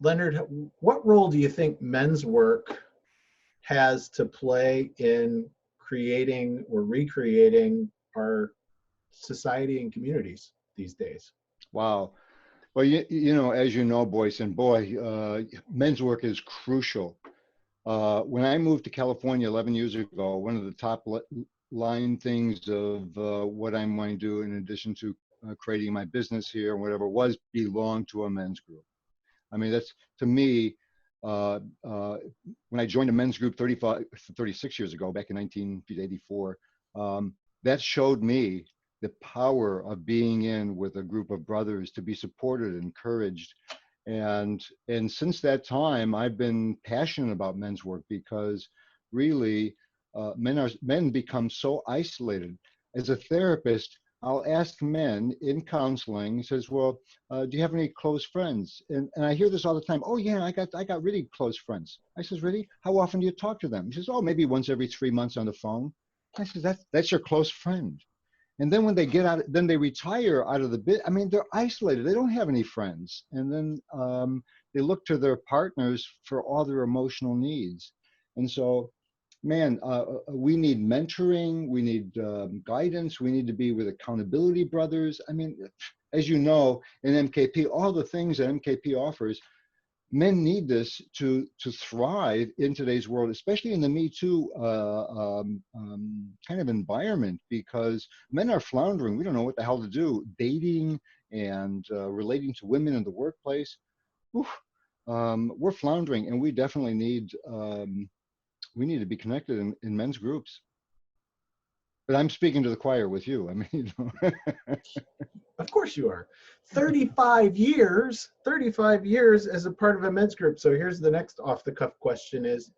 Leonard, what role do you think men's work has to play in creating or recreating our society and communities these days? Wow. Well, you know, as you know, Boyce, and boy, men's work is crucial. When I moved to California 11 years ago, one of the top line things of what I'm going to do, in addition to creating my business here and whatever, was belong to a men's group. I mean, that's, to me, when I joined a men's group 36 years ago, back in 1984, that showed me the power of being in with a group of brothers, to be supported, encouraged. And since that time, I've been passionate about men's work, because really men become so isolated. As a therapist, I'll ask men in counseling, says, well, do you have any close friends? And I hear this all the time. Oh yeah, I got really close friends. I says, really? How often do you talk to them? He says, oh, maybe once every 3 months on the phone. I says, that's your close friend. And then when they get out, then they retire out of the bit. I mean, they're isolated. They don't have any friends. And then they look to their partners for all their emotional needs. And so, man, we need mentoring. We need guidance. We need to be with accountability brothers. I mean, as you know, in MKP, all the things that MKP offers, men need this to thrive in today's world, especially in the Me Too kind of environment, because men are floundering. We don't know what the hell to do, dating and relating to women in the workplace. We're floundering, and we definitely need to be connected in men's groups. But I'm speaking to the choir with you. I mean, you know. Of course you are. 35 years as a part of a men's group. So here's the next off-the-cuff question is,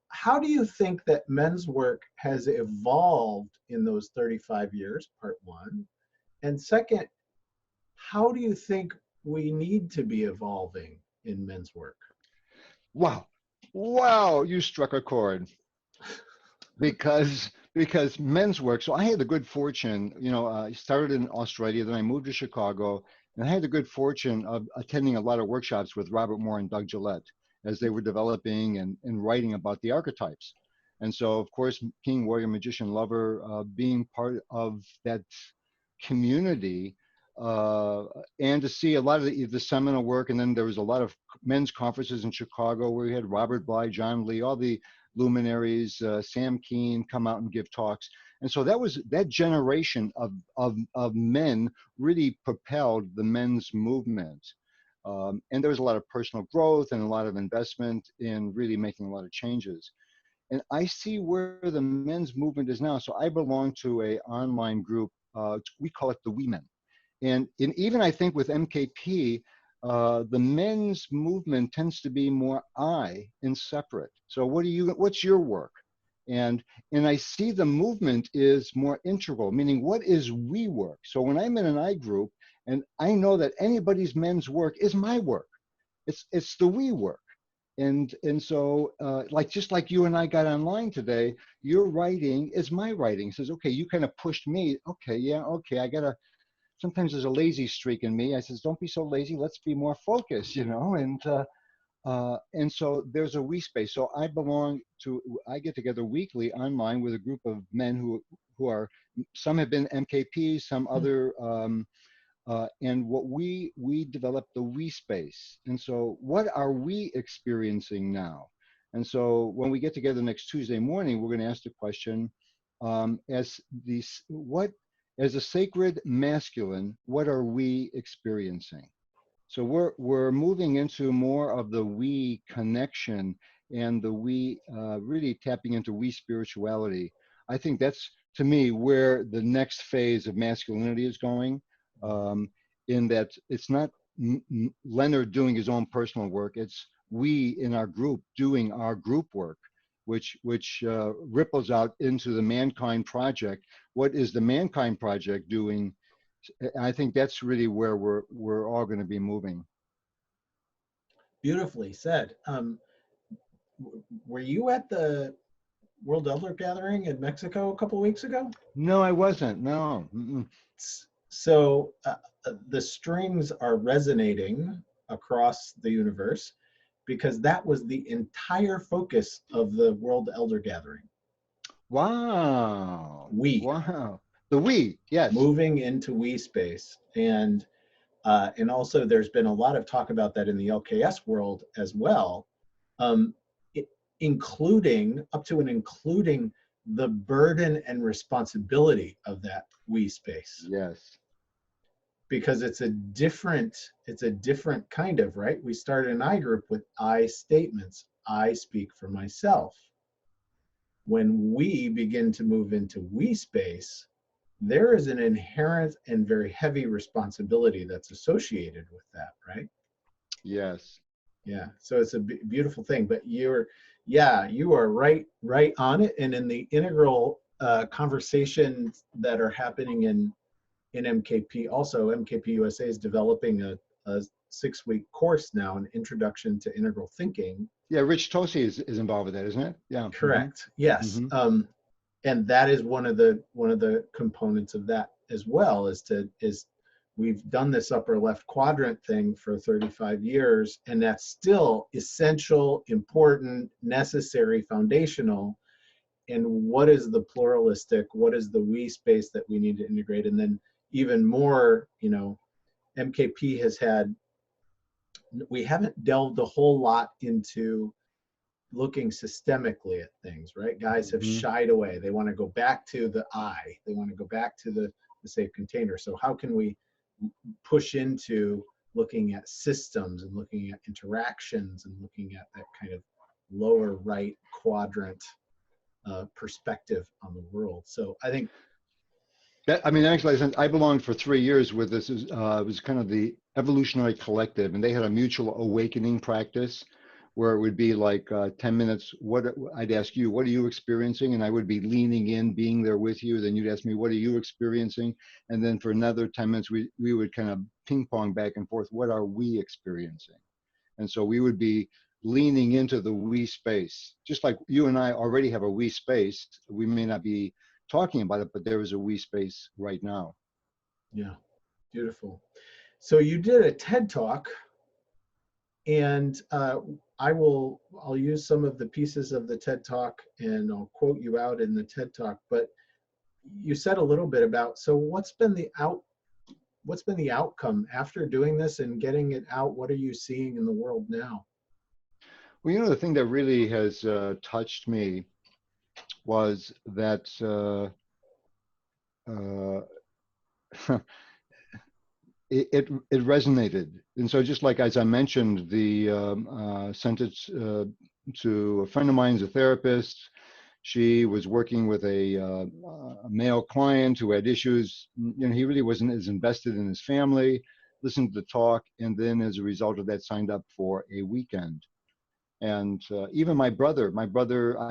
how do you think that men's work has evolved in those 35 years, part one? And second, how do you think we need to be evolving in men's work? Wow, you struck a chord. Because men's work, so I had the good fortune, you know, I started in Australia, then I moved to Chicago, and I had the good fortune of attending a lot of workshops with Robert Moore and Doug Gillette as they were developing and writing about the archetypes. And so, of course, King, Warrior, Magician, Lover, being part of that community, and to see a lot of the seminal work. And then there was a lot of men's conferences in Chicago where we had Robert Bly, John Lee, all the luminaries, Sam Keane come out and give talks. And so that generation of men really propelled the men's movement. And there was a lot of personal growth and a lot of investment in really making a lot of changes. And I see where the men's movement is now. So I belong to an online group, we call it the We Men. And even I think with MKP, the men's movement tends to be more I and separate. So what's your work? And I see the movement is more integral, meaning what is we work? So when I'm in an I group and I know that anybody's men's work is my work, it's the we work. And so just like you and I got online today, your writing is my writing. It says, okay, you kind of pushed me. Okay, yeah, okay, sometimes there's a lazy streak in me. I says, don't be so lazy. Let's be more focused, you know. And so there's a we space. So I get together weekly online with a group of men who are, some have been MKPs, some other, and what we developed the we space. And so what are we experiencing now? And so when we get together next Tuesday morning, we're going to ask the question, as a sacred masculine, what are we experiencing? So we're moving into more of the we connection and the we really tapping into we spirituality. I think that's, to me, where the next phase of masculinity is going, in that it's not Leonard doing his own personal work, it's we in our group doing our group work, which ripples out into the ManKind project. What is the ManKind project doing? I think that's really where we're all going to be moving. Beautifully said. Were you at the World Elder Gathering in Mexico a couple of weeks ago? No, I wasn't. No. So the strings are resonating across the universe, because that was the entire focus of the World Elder Gathering. Wow. We. Wow. The we, yes. Moving into we space. And also there's been a lot of talk about that in the LKS world as well, including the burden and responsibility of that we space. Yes. Because it's a different kind of, right? We start an I group with I statements. I speak for myself. When we begin to move into we space, there is an inherent and very heavy responsibility that's associated with that, right? Yes. Yeah. So it's a beautiful thing. But you are right on it. And in the integral conversations that are happening in MKP, also MKP USA is developing a 6-week course now, an introduction to integral thinking. Yeah, Rich Tosi is involved with that, isn't it? Yeah. Correct. Mm-hmm. Yes. Mm-hmm. And that is one of the components of that as well, is we've done this upper left quadrant thing for 35 years, and that's still essential, important, necessary, foundational. And what is the pluralistic, what is the we space that we need to integrate? And then even more, MKP we haven't delved a whole lot into looking systemically at things, right? Guys have shied away. They want to go back to the I. They want to go back to the safe container. So how can we push into looking at systems and looking at interactions and looking at that kind of lower right quadrant perspective on the world? So I think that, I mean, actually, I belonged for 3 years with this. It was kind of the Evolutionary Collective, and they had a mutual awakening practice where it would be like 10 minutes. I'd ask you, what are you experiencing? And I would be leaning in, being there with you. Then you'd ask me, what are you experiencing? And then for another 10 minutes, we would kind of ping pong back and forth. What are we experiencing? And so we would be leaning into the we space, just like you and I already have a we space. We may not be talking about it, but there is a we space right now. Yeah, beautiful. So you did a TED Talk, and I'll use some of the pieces of the TED Talk, and I'll quote you out in the TED Talk. But you said a little bit about, so what's been the outcome after doing this and getting it out? What are you seeing in the world now? Well, the thing that really has touched me was that it resonated. And so just like as I mentioned, sent it to a friend of mine who's a therapist. She was working with a male client who had issues. He really wasn't as invested in his family, listened to the talk, and then as a result of that signed up for a weekend. And even my brother, I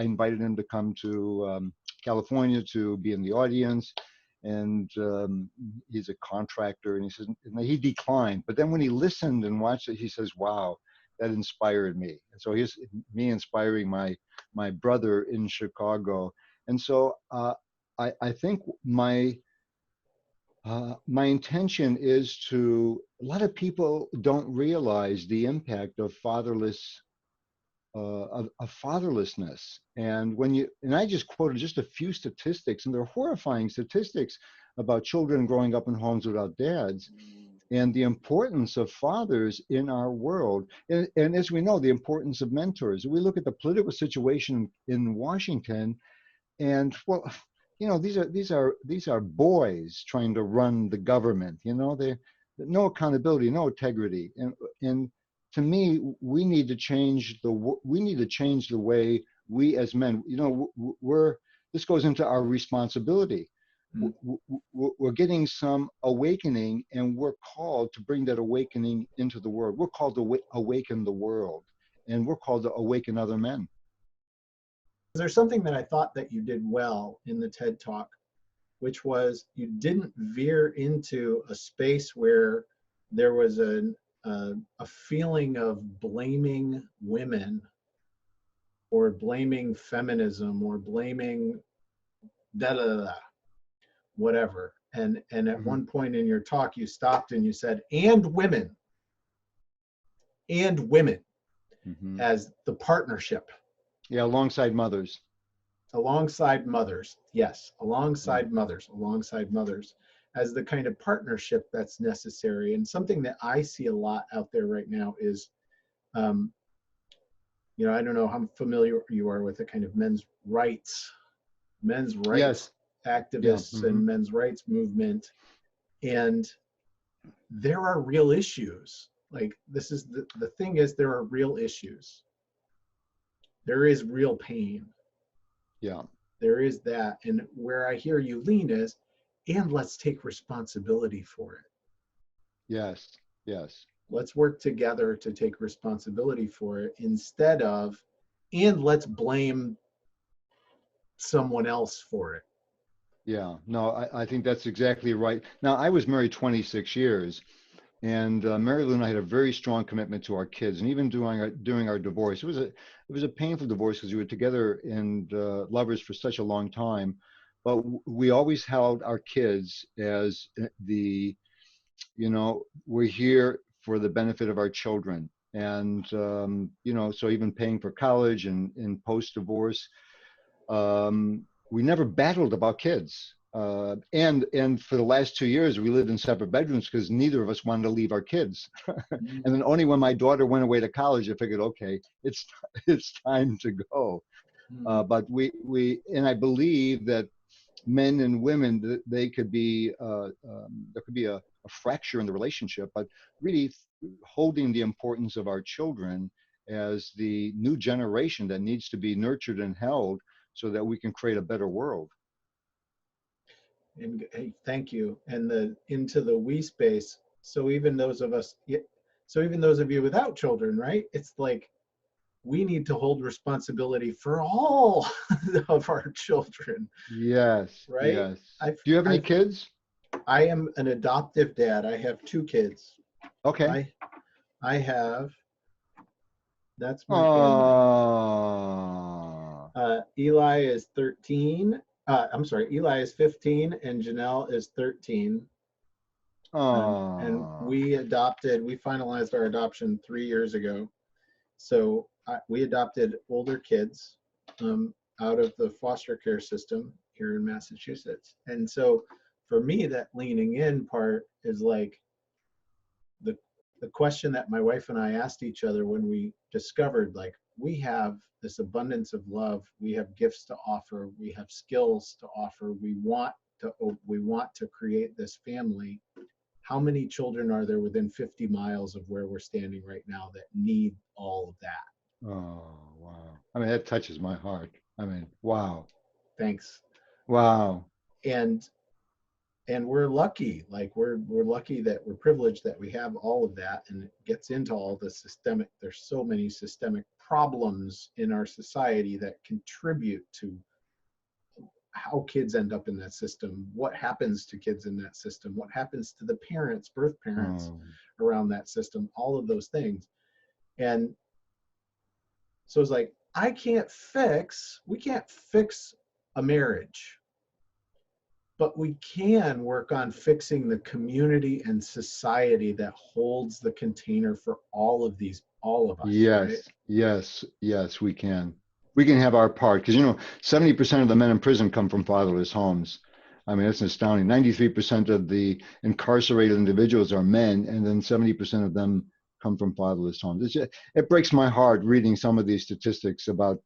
invited him to come to California to be in the audience. And he's a contractor, and he says, and he declined. But then when he listened and watched it, he says, wow, that inspired me. And so here's me inspiring my brother in Chicago. And so I think my intention is to, a lot of people don't realize the impact of fatherlessness. And I just quoted just a few statistics, and they're horrifying statistics about children growing up in homes without dads, and the importance of fathers in our world. And as we know, the importance of mentors. We look at the political situation in Washington, and well, these are boys trying to run the government. They no accountability, no integrity, and to me, we need to change the way we as men, this goes into our responsibility. We're getting some awakening, and we're called to bring that awakening into the world. We're called to awaken the world, and we're called to awaken other men. There's something that I thought that you did well in the TED Talk, which was you didn't veer into a space where there was a feeling of blaming women or blaming feminism or blaming whatever. And at one point in your talk, you stopped and you said, and women. and women Hmm. as the partnership. Yeah, alongside mothers. Alongside mothers, yes, Yeah. alongside mothers as the kind of partnership that's necessary. And something that I see a lot out there right now is, um, I don't know how familiar you are with the kind of men's rights Yes. Yeah. activists Hmm. and men's rights movement. And there are real issues. Like, this is the thing is, there are real issues. There is real pain. Yeah. There is that. And where I hear you lean is, and let's take responsibility for it. Yes. Yes. Let's work together to take responsibility for it instead of, and let's blame someone else for it. Yeah. No, I think that's exactly right. Now, I was married 26 years, and Mary Lou and I had a very strong commitment to our kids, and even during our divorce, it was a painful divorce because we were together and lovers for such a long time, but we always held our kids as we're here for the benefit of our children, and so even paying for college and in post divorce, we never battled about kids. And for the last 2 years, we lived in separate bedrooms because neither of us wanted to leave our kids. Mm, And then only when my daughter went away to college, I figured, okay, it's it's time to go. mm. But and I believe that men and women, they could be there could be a fracture in the relationship, but really holding the importance of our children as the new generation that needs to be nurtured and held so that we can create a better world. And hey, thank you. And the into the we space. So even those of us, so even those of you without children, right? It's like we need to hold responsibility for all of our children, Yes, right? yes. I've, Do you have any I've, kids? I am an adoptive dad. I have two kids. Okay. I, I have. That's my family. Oh, Eli is 13. I'm sorry. Eli is 15, and Janelle is 13. And oh, we finalized our adoption 3 years ago. So we adopted older kids out of the foster care system here in Massachusetts. And so for me, that leaning in part is like the the question that my wife and I asked each other when we discovered, like, we have this abundance of love, we have gifts to offer, we have skills to offer, we want to create this family. How many children are there within 50 miles of where we're standing right now that need all of that? oh, wow. I mean, that touches my heart. I mean, wow, Thanks. wow. And we're lucky, like we're lucky that we're privileged that we have all of that. And it gets into all the systemic, there's so many systemic problems in our society that contribute to how kids end up in that system, what happens to kids in that system, what happens to the parents, birth parents Oh, around that system, all of those things. And so it's like, we can't fix a marriage, but we can work on fixing the community and society that holds the container for all of us, right? yes, yes, yes, we can. We can have our part because 70% of the men in prison come from fatherless homes. I mean, it's astounding. 93% of the incarcerated individuals are men, and then 70% of them come from fatherless homes. It breaks my heart reading some of these statistics about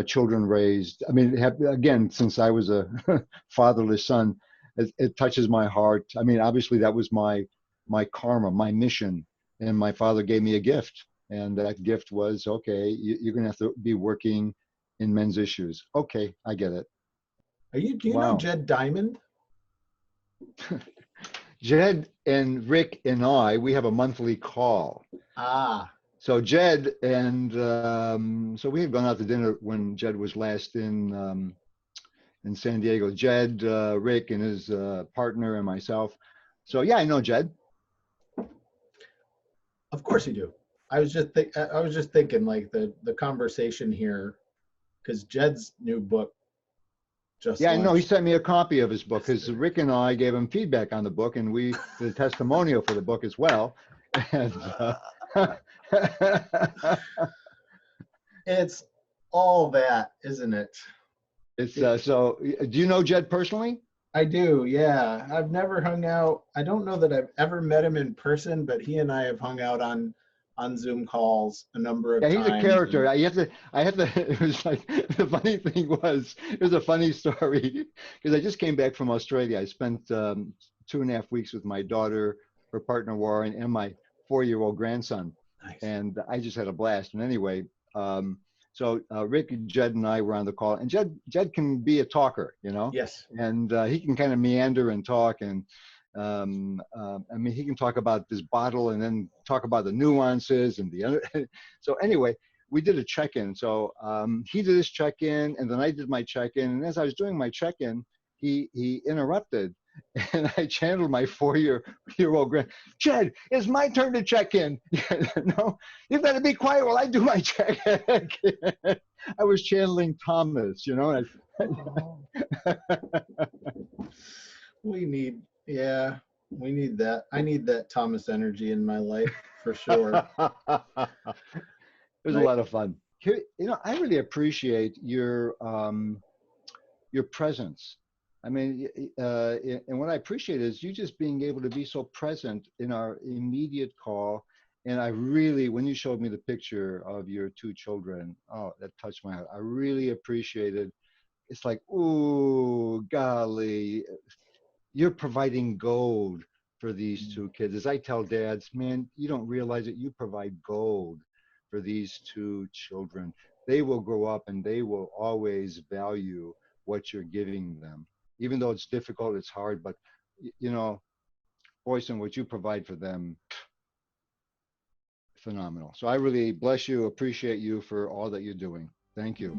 children raised. I mean, again, since I was a fatherless son, it touches my heart. I mean, obviously, that was my karma, my mission, and my father gave me a gift, and that gift was, okay, you're going to have to be working in men's issues. Okay, I get it. Do you know Wow. Jed Diamond? Jed and Rick and we have a monthly call. Ah, So Jed and so we had gone out to dinner when Jed was last in San Diego. Jed, Rick, and his partner, and myself. So yeah, I know Jed. of course you do. I was just thinking, like, the conversation here, because Jed's new book just Yeah, I know. He launched. sent me a copy of his book because Yesterday. Rick and I gave him feedback on the book, and we did a testimonial for the book as well. And It's all that, isn't it? It's so. Do you know Jed personally? I do, yeah. I've never hung out. I don't know that I've ever met him in person, but he and I have hung out on Zoom calls a number of Yeah, he's a times. character. And I have to. It was like the funny thing was, it was a funny story because I just came back from Australia. I spent 2.5 weeks with my daughter, her partner Warren, and my 4-year-old grandson, nice. and I just had a blast. And anyway, so Rick, Jed, and I were on the call, and Jed can be a talker, you know, Yes. and he can kind of meander and talk, and I mean, he can talk about this bottle and then talk about the nuances and the other. So anyway, we did a check-in. So he did his check-in, and then I did my check-in. And as I was doing my check-in, he interrupted, and I channeled my 4-year-old grand. Jed, it's my turn to check in. No, you better be quiet while I do my check-in. I was channeling Thomas, you know. We need, yeah, we need that. I need that Thomas energy in my life for sure. It was a Right? lot of fun. Here, you know, I really appreciate your presence. I mean, and what I appreciate is you just being able to be so present in our immediate call. And I really, when you showed me the picture of your 2 children, oh, that touched my heart. I really appreciated. It's like, ooh, golly, you're providing gold for these 2 kids. As I tell dads, man, you don't realize it. You provide gold for these 2 children. They will grow up and they will always value what you're giving them. Even though it's difficult, it's hard, but you know, Boyson, what you provide for them, phenomenal. So I really bless you, appreciate you for all that you're doing. Thank you.